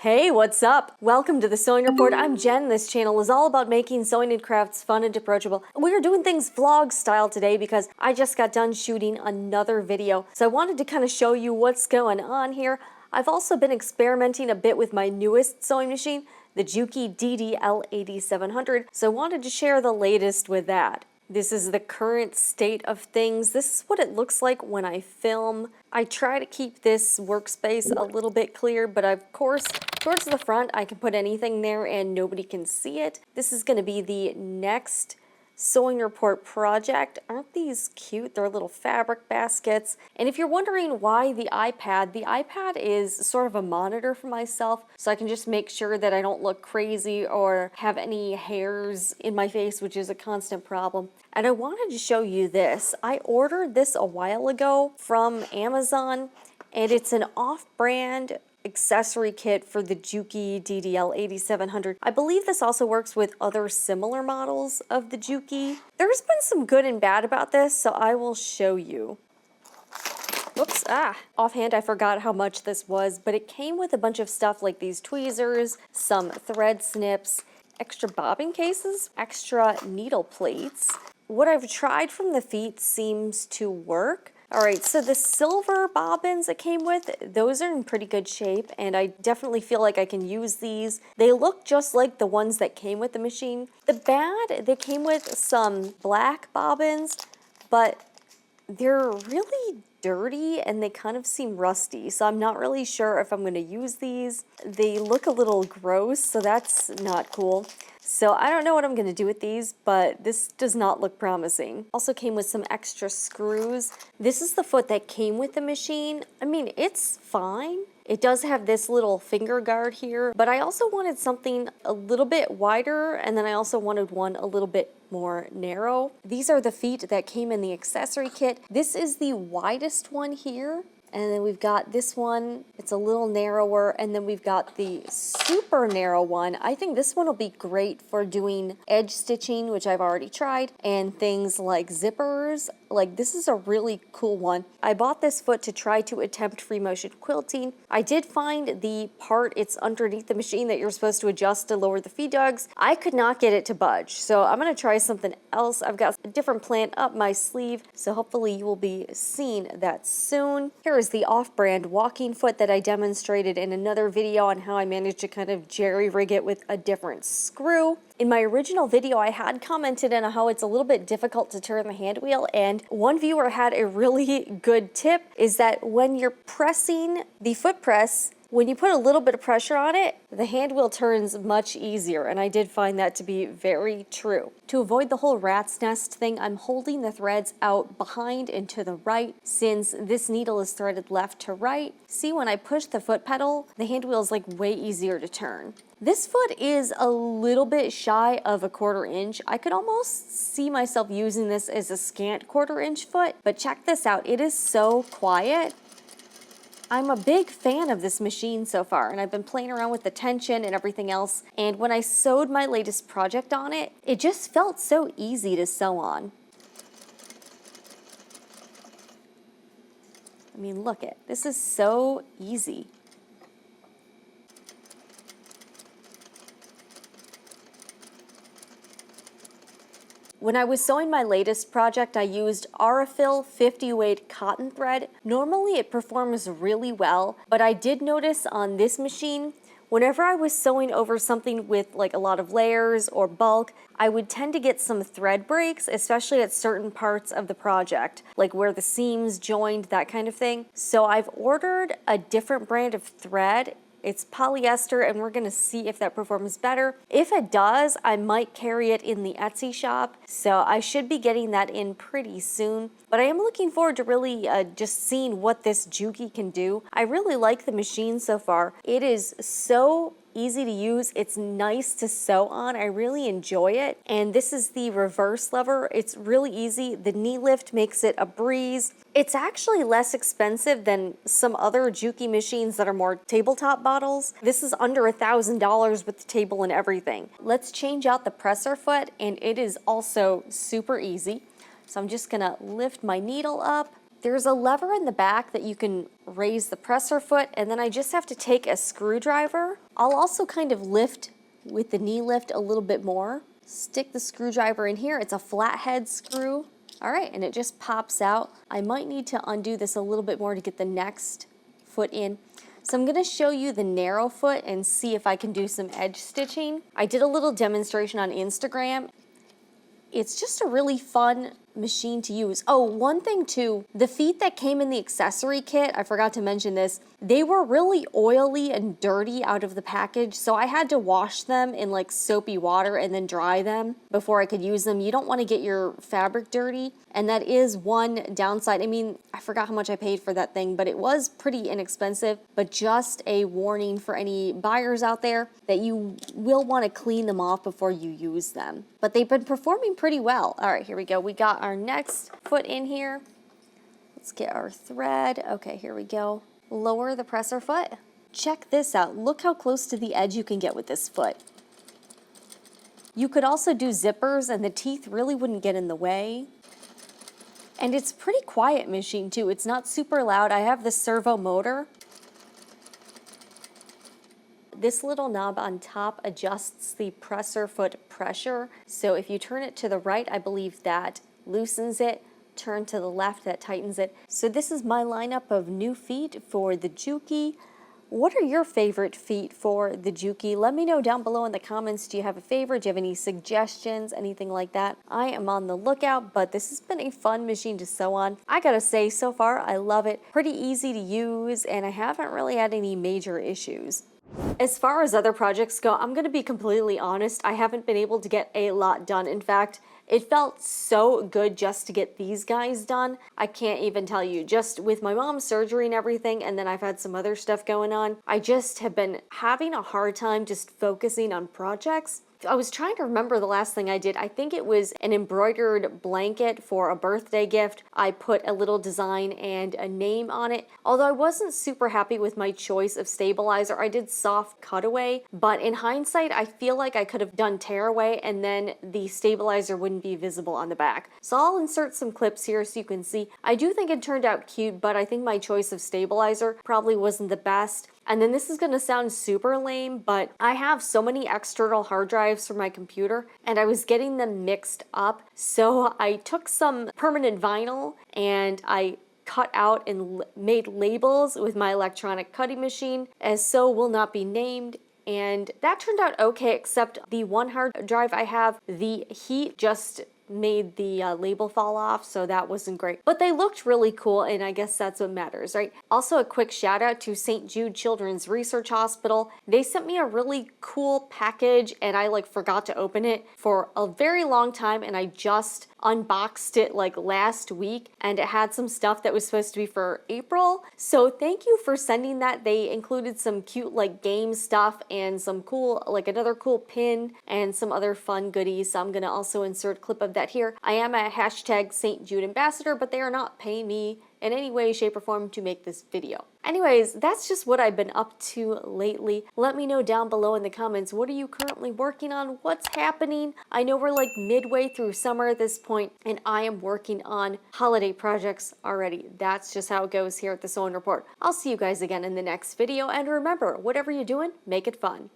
Hey, what's up? Welcome to the Sewing Report. I'm Jen. This channel is all about making sewing and crafts fun and approachable. We are doing things vlog style today because I just got done shooting another video. So I wanted to kind of show you what's going on here. I've also been experimenting a bit with my newest sewing machine, the Juki DDL8700. So I wanted to share the latest with that. This is the current state of things. This is what it looks like when I film. I try to keep this workspace a little bit clear, but of course, towards the front, I can put anything there and nobody can see it. This is going to be the next Sewing Report project. Aren't these cute? They're little fabric baskets. And if you're wondering why the iPad is sort of a monitor for myself, so I can just make sure that I don't look crazy or have any hairs in my face, which is a constant problem. And I wanted to show you this. I ordered this a while ago from Amazon, and it's an off-brand accessory kit for the Juki DDL8700. I believe this also works with other similar models of the Juki. There's been some good and bad about this, so I will show you. Whoops, offhand I forgot how much this was, but it came with a bunch of stuff like these tweezers, some thread snips, extra bobbin cases, extra needle plates. What I've tried from the feet seems to work. All right, so the silver bobbins it came with, those are in pretty good shape, and I definitely feel like I can use these. They look just like the ones that came with the machine. The bad, they came with some black bobbins, but they're really dirty and they kind of seem rusty, so I'm not really sure if I'm going to use these. They look a little gross, so that's not cool. So I don't know what I'm going to do with these, but this does not look promising. Also came with some extra screws. This is the foot that came with the machine. I mean, it's fine. It does have this little finger guard here, but I also wanted something a little bit wider, and then I also wanted one a little bit more narrow. These are the feet that came in the accessory kit. This is the widest one here. And then we've got this one, it's a little narrower, and then we've got the super narrow one. I think this one will be great for doing edge stitching, which I've already tried, and things like zippers. Like, this is a really cool one. I bought this foot to try to attempt free motion quilting. I did find the part, it's underneath the machine that you're supposed to adjust to lower the feed dogs. I could not get it to budge, so I'm gonna try something else. I've got a different plan up my sleeve, so hopefully you will be seeing that soon. Here is the off-brand walking foot that I demonstrated in another video on how I managed to kind of jerry-rig it with a different screw. In my original video, I had commented on how it's a little bit difficult to turn the hand wheel, and one viewer had a really good tip, is that when you're pressing the foot press, when you put a little bit of pressure on it, the hand wheel turns much easier, and I did find that to be very true. To avoid the whole rat's nest thing, I'm holding the threads out behind and to the right, since this needle is threaded left to right. See, when I push the foot pedal, the hand wheel is like way easier to turn. This foot is a little bit shy of a 1/4 inch. I could almost see myself using this as a scant 1/4 inch foot, but check this out, it is so quiet. I'm a big fan of this machine so far, and I've been playing around with the tension and everything else, and when I sewed my latest project on it, it just felt so easy to sew on. I mean, look it, this is so easy. When I was sewing my latest project, I used Aurifil 50 weight cotton thread. Normally it performs really well, but I did notice on this machine, whenever I was sewing over something with like a lot of layers or bulk, I would tend to get some thread breaks, especially at certain parts of the project, like where the seams joined, that kind of thing. So I've ordered a different brand of thread. It's polyester, and we're gonna see if that performs better. If it does, I might carry it in the Etsy shop, so I should be getting that in pretty soon. But I am looking forward to really just seeing what this Juki can do. I really like the machine so far. It is so easy to use. It's nice to sew on. I really enjoy it. And this is the reverse lever. It's really easy. The knee lift makes it a breeze. It's actually less expensive than some other Juki machines that are more tabletop models. This is under $1,000 with the table and everything. Let's change out the presser foot, and it is also super easy. So I'm just gonna lift my needle up, There's a lever in the back that you can raise the presser foot, and then I just have to take a screwdriver. I'll also kind of lift with the knee lift a little bit more. Stick the screwdriver in here. It's a flathead screw. All right, and it just pops out. I might need to undo this a little bit more to get the next foot in. So I'm gonna show you the narrow foot and see if I can do some edge stitching. I did a little demonstration on Instagram. It's just a really fun machine to use. Oh, one thing too, the feet that came in the accessory kit, I forgot to mention this, they were really oily and dirty out of the package, so I had to wash them in like soapy water and then dry them before I could use them. You don't want to get your fabric dirty, and that is one downside. I mean, I forgot how much I paid for that thing, but it was pretty inexpensive. But just a warning for any buyers out there that you will want to clean them off before you use them. But they've been performing pretty well. All right, here we go. We got our next foot in here. Let's get our thread. Okay, here we go. Lower the presser foot. Check this out. Look how close to the edge you can get with this foot. You could also do zippers and the teeth really wouldn't get in the way. And it's a pretty quiet machine too. It's not super loud. I have the servo motor. This little knob on top adjusts the presser foot pressure. So if you turn it to the right, I believe that loosens it. Turn to the left, that tightens it. So this is my lineup of new feet for the Juki. What are your favorite feet for the Juki? Let me know down below in the comments. Do you have a favorite? Do you have any suggestions? Anything like that? I am on the lookout, but this has been a fun machine to sew on. I gotta say, so far, I love it. Pretty easy to use, and I haven't really had any major issues. As far as other projects go, I'm gonna be completely honest. I haven't been able to get a lot done. In fact, it felt so good just to get these guys done. I can't even tell you. Just with my mom's surgery and everything, and then I've had some other stuff going on, I just have been having a hard time just focusing on projects. I was trying to remember the last thing I did. I think it was an embroidered blanket for a birthday gift. I put a little design and a name on it. Although I wasn't super happy with my choice of stabilizer, I did soft cutaway, but in hindsight, I feel like I could have done tearaway and then the stabilizer wouldn't be visible on the back. So I'll insert some clips here so you can see. I do think it turned out cute, but I think my choice of stabilizer probably wasn't the best. And then this is gonna sound super lame, but I have so many external hard drives for my computer and I was getting them mixed up. So I took some permanent vinyl and I cut out and made labels with my electronic cutting machine as so will not be named. And that turned out okay, except the one hard drive I have, the heat just made the label fall off, so that wasn't great. But they looked really cool, and I guess that's what matters, right? Also, a quick shout out to St. Jude Children's Research Hospital. They sent me a really cool package, and I forgot to open it for a very long time, and I just unboxed it last week, and it had some stuff that was supposed to be for April. So thank you for sending that. They included some cute game stuff and some cool another cool pin and some other fun goodies. So I'm gonna also insert a clip of that here. I am a hashtag St. Jude ambassador, but they are not paying me in any way, shape, or form to make this video. Anyways, that's just what I've been up to lately. Let me know down below in the comments, what are you currently working on? What's happening? I know we're midway through summer at this point, and I am working on holiday projects already. That's just how it goes here at the Sewing Report. I'll see you guys again in the next video, and remember, whatever you're doing, make it fun.